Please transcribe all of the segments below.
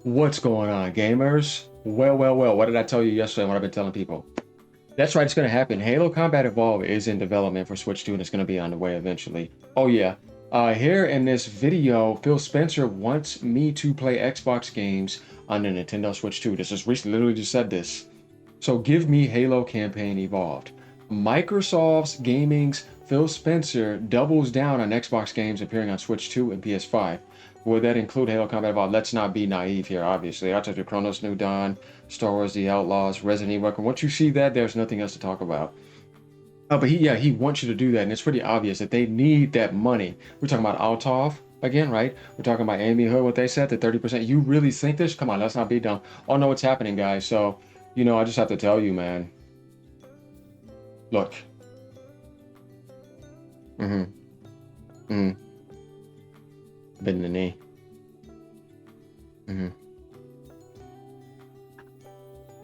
What's going on, gamers? Well. What did I tell you yesterday? What I've been telling people? That's right, it's going to happen. Halo Combat Evolved is in development for Switch 2 and it's going to be on the way eventually. Oh, yeah. Here in this video, Phil Spencer wants me to play Xbox games on the Nintendo Switch 2. This is recently, literally just said this. So give me Halo Campaign Evolved. Microsoft's Gaming's Phil Spencer doubles down on Xbox games appearing on Switch 2 and PS5. Would that include Halo Combat Evolved? Let's not be naive here, obviously. I told you Chronos New Dawn, Star Wars The Outlaws, Resident Evil. Once you see that, there's nothing else to talk about. But he wants you to do that, and it's pretty obvious that they need that money. We're talking about Altov again, right? We're talking about Amy Hood, what they said, the 30%. You really think this? Come on, let's not be dumb. Oh, no, what's happening, guys. So, I just have to tell you, man. Look. Mm-hmm. Mm-hmm. Been in the knee. Mm-hmm.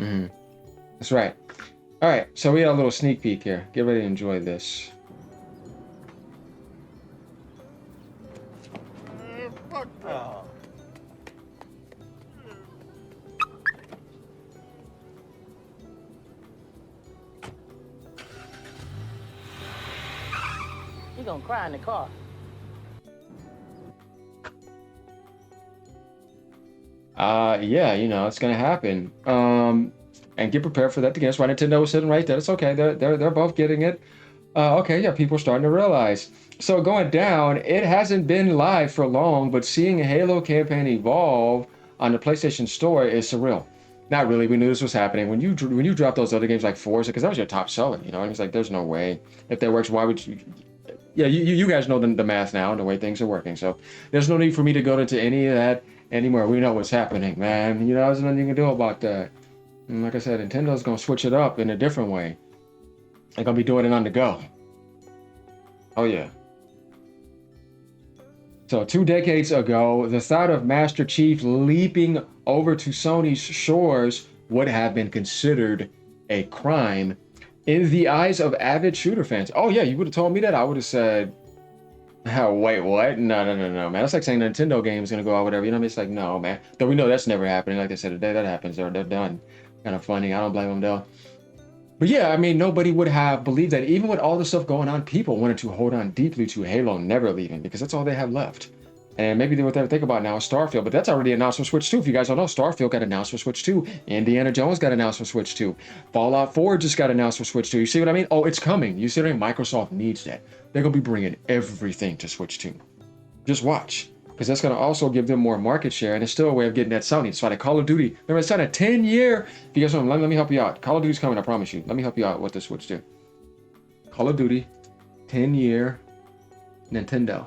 Mm-hmm. That's right. All right, so we had a little sneak peek here. Get ready to enjoy this. Oh. He gonna cry in the car. Yeah, it's gonna happen. And get prepared for that again. That's why Nintendo was sitting right there. It's okay. They're both getting it. Okay, yeah, people are starting to realize. So going down, it hasn't been live for long, but seeing a Halo campaign evolve on the PlayStation Store is surreal. Not really. We knew this was happening when you drop those other games like Forza, because that was your top seller. And it's like there's no way if that works. Why would you? Yeah, you guys know the math now and the way things are working. So there's no need for me to go into any of that anymore. We know what's happening, man. There's nothing you can do about that. And like I said, Nintendo's gonna switch it up in a different way. They're gonna be doing it on the go. Oh yeah. So 2 decades ago, the thought of Master Chief leaping over to Sony's shores would have been considered a crime in the eyes of avid shooter fans. Oh yeah, you would have told me that. I would have said, oh, wait, what? No, man. That's like saying Nintendo game is gonna go out, whatever. It's like, no, man. Though we know that's never happening. Like they said, the day that happens, they're done. Kind of funny. I don't blame them though. But yeah, I mean, nobody would have believed that. Even with all the stuff going on, people wanted to hold on deeply to Halo never leaving because that's all they have left. And maybe what they would think about now is Starfield, but that's already announced for Switch 2. If you guys don't know, Starfield got announced for Switch 2. Indiana Jones got announced for Switch 2. Fallout 4 just got announced for Switch 2. You see what I mean? Oh, it's coming. You see what I mean? Microsoft needs that. They're going to be bringing everything to Switch 2. Just watch. Because that's going to also give them more market share, and it's still a way of getting that Sony. That's why the Call of Duty, remember, it's on a 10-year. If you guys want, let me help you out. Call of Duty's coming, I promise you. Let me help you out with the Switch 2. Call of Duty, 10-year Nintendo.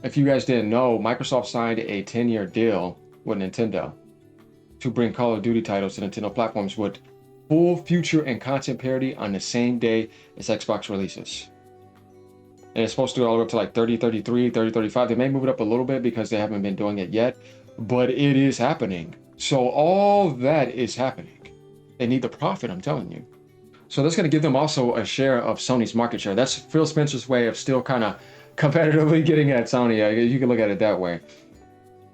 If you guys didn't know, Microsoft signed a 10-year deal with Nintendo to bring Call of Duty titles to Nintendo platforms with full feature and content parity on the same day as Xbox releases. And it's supposed to go all the way up to like 3033, 3035. They may move it up a little bit because they haven't been doing it yet, but it is happening. So all that is happening. They need the profit, I'm telling you. So that's going to give them also a share of Sony's market share. That's Phil Spencer's way of still kind of competitively getting at Sony. You can look at it that way.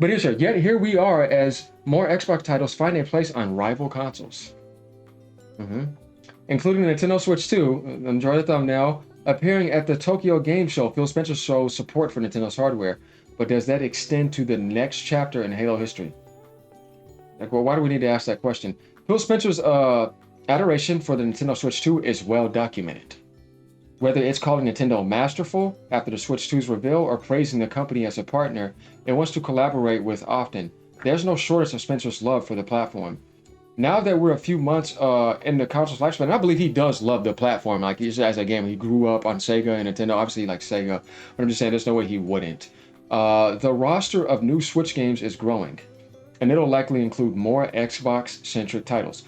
But yet here we are as more Xbox titles find a place on rival consoles. Including the Nintendo Switch 2, enjoy the thumbnail, appearing at the Tokyo Game Show. Phil Spencer shows support for Nintendo's hardware, but does that extend to the next chapter in Halo history? Like, well, why do we need to ask that question? Phil Spencer's adoration for the Nintendo Switch 2 is well documented. Whether it's calling Nintendo masterful after the Switch 2's reveal or praising the company as a partner it wants to collaborate with often, there's no shortage of Spencer's love for the platform. Now that we're a few months in the console's lifespan, and I believe he does love the platform. Like, he's, as a gamer, he grew up on Sega and Nintendo. Obviously, he likes Sega, but I'm just saying there's no way he wouldn't. The roster of new Switch games is growing, and it'll likely include more Xbox-centric titles.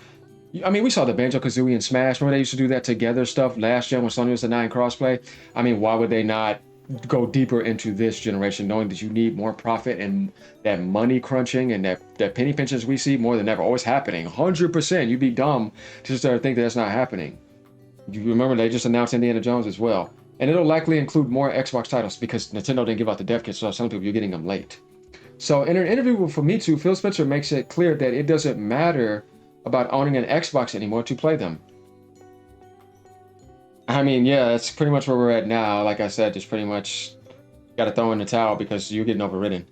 I mean, we saw the Banjo-Kazooie and Smash. Remember they used to do that together stuff last gen when Sony was denying crossplay? I mean, why would they not go deeper into this generation, knowing that you need more profit and that money crunching and that penny pinches we see more than ever? Always happening. 100%. You'd be dumb to just think that that's not happening. You remember they just announced Indiana Jones as well. and it'll likely include more Xbox titles because Nintendo didn't give out the dev kits, so I was telling people you're getting them late. So in an interview with Famitsu, Phil Spencer makes it clear that it doesn't matter about owning an Xbox anymore to play them. I mean, yeah, that's pretty much where we're at now. Like I said, just pretty much got to throw in the towel because you're getting overridden.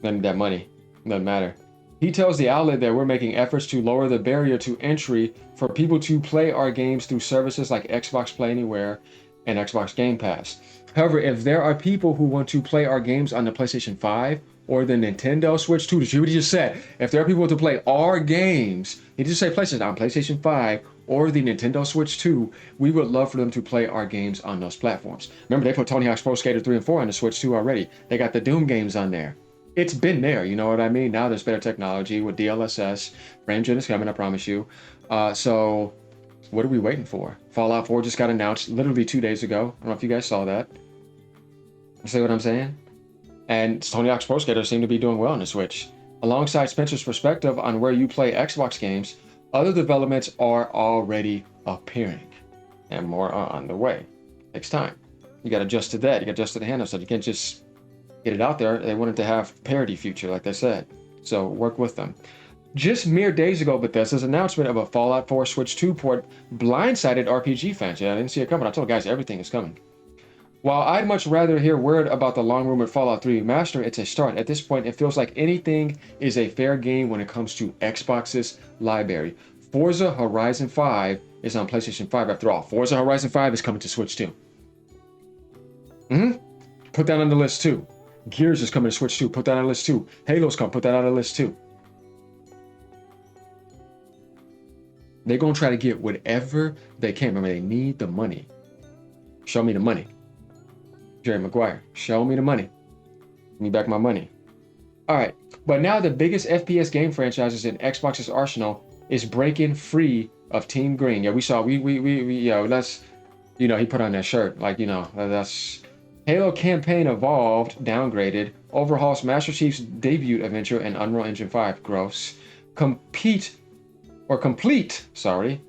None of that money. Doesn't matter. He tells the outlet that we're making efforts to lower the barrier to entry for people to play our games through services like Xbox Play Anywhere and Xbox Game Pass. However, if there are people who want to play our games on the PlayStation 5 or the Nintendo Switch 2, what he just said, if there are people to play our games, he just say PlayStation on PlayStation 5 or the Nintendo Switch 2, we would love for them to play our games on those platforms. Remember, they put Tony Hawk's Pro Skater 3 and 4 on the Switch 2 already. They got the Doom games on there. It's been there, you know what I mean? Now there's better technology with DLSS. Frame gen is coming, I promise you. So what are we waiting for? Fallout 4 just got announced literally 2 days ago. I don't know if you guys saw that. You see what I'm saying? And Tony Hawk's Pro Skater seem to be doing well on the Switch. Alongside Spencer's perspective on where you play Xbox games, other developments are already appearing. And more are on the way. Takes time. You got to adjust to that. You got to adjust to the handle stuff. You can't just get it out there. They wanted to have parity feature, like they said. So work with them. Just mere days ago, Bethesda's announcement of a Fallout 4 Switch 2 port blindsided RPG fans. Yeah, I didn't see it coming. I told guys everything is coming. While I'd much rather hear word about the long-rumored Fallout 3 remaster, it's a start. At this point, it feels like anything is a fair game when it comes to Xbox's library. Forza Horizon 5 is on PlayStation 5 after all. Forza Horizon 5 is coming to Switch 2. Put that on the list too. Gears is coming to Switch 2. Put that on the list too. Halo's coming. Put that on the list too. They're going to try to get whatever they can. Remember, they need the money. Show me the money. Jerry Maguire, show me the money. Give me back my money. All right, but now the biggest FPS game franchises in Xbox's arsenal is breaking free of Team Green. Yeah, we saw, that's, you know, he put on that shirt. Like, you know, that's Halo campaign evolved, downgraded, overhauls Master Chief's debut adventure and Unreal Engine 5, gross. Complete, sorry.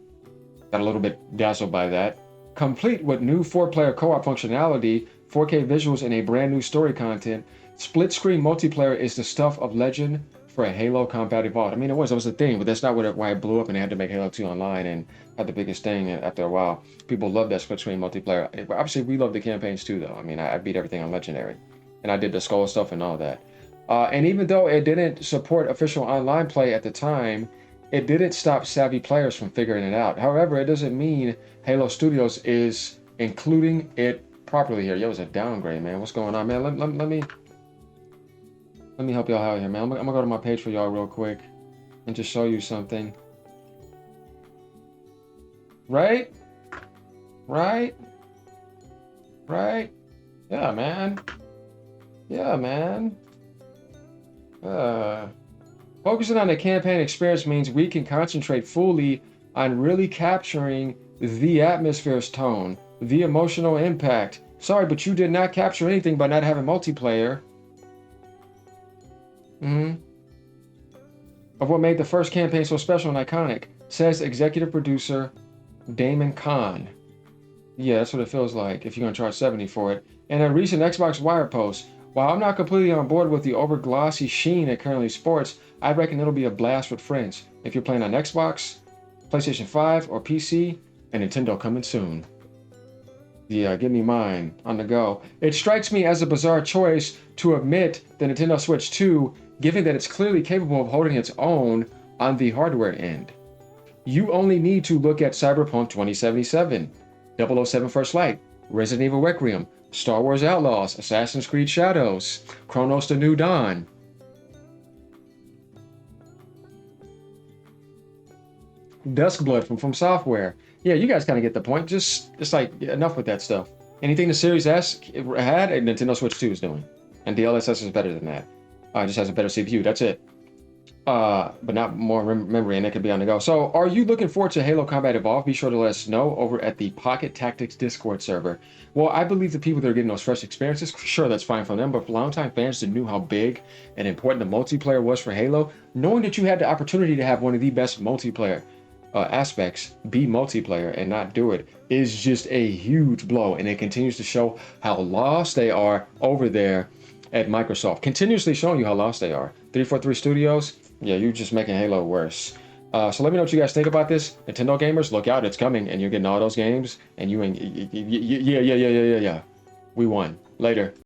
Got a little bit dazzled by that. Complete with new 4-player co-op functionality, 4K visuals, and a brand new story content, split-screen multiplayer is the stuff of legend for a Halo Combat Evolved. I mean, it was a thing, but that's not why it blew up and they had to make Halo 2 online and had the biggest thing after a while. People love that split-screen multiplayer. Obviously, we love the campaigns too, though. I mean, I beat everything on Legendary, and I did the Skull stuff and all that. And even though it didn't support official online play at the time, it didn't stop savvy players from figuring it out. However, it doesn't mean Halo Studios is including it properly here. Yo, it's a downgrade, man. What's going on, man? Let me help y'all out here, man. I'm gonna go to my page for y'all real quick and just show you something. Right? Yeah, man. Focusing on the campaign experience means we can concentrate fully on really capturing the atmosphere's tone, the emotional impact. Sorry, but you did not capture anything by not having multiplayer. Of what made the first campaign so special and iconic, says executive producer Damon Kahn. Yeah, that's what it feels like if you're going to charge $70 for it. In a recent Xbox Wire post, while I'm not completely on board with the over-glossy sheen it currently sports, I reckon it'll be a blast with friends. If you're playing on Xbox, PlayStation 5, or PC, and Nintendo coming soon. Yeah, give me mine on the go. It strikes me as a bizarre choice to omit the Nintendo Switch 2, given that it's clearly capable of holding its own on the hardware end. You only need to look at Cyberpunk 2077, 007 First Light, Resident Evil Requiem, Star Wars Outlaws, Assassin's Creed Shadows, Chronos: The New Dawn. Duskblood from Software. Yeah, you guys kind of get the point. Just like enough with that stuff. Anything the Series S had, a Nintendo Switch 2 is doing, and DLSS is better than that. It just has a better CPU. That's it. But not more memory, and it could be on the go. So, are you looking forward to Halo Combat Evolved? Be sure to let us know over at the Pocket Tactics Discord server. Well, I believe the people that are getting those fresh experiences, sure, that's fine for them, but for longtime fans that knew how big and important the multiplayer was for Halo, knowing that you had the opportunity to have one of the best multiplayer aspects be multiplayer and not do it is just a huge blow. And it continues to show how lost they are over there at Microsoft. Continuously showing you how lost they are. 343 Studios, yeah, you're just making Halo worse. So let me know what you guys think about this. Nintendo gamers, look out, it's coming, and you're getting all those games, and yeah. We won. Later.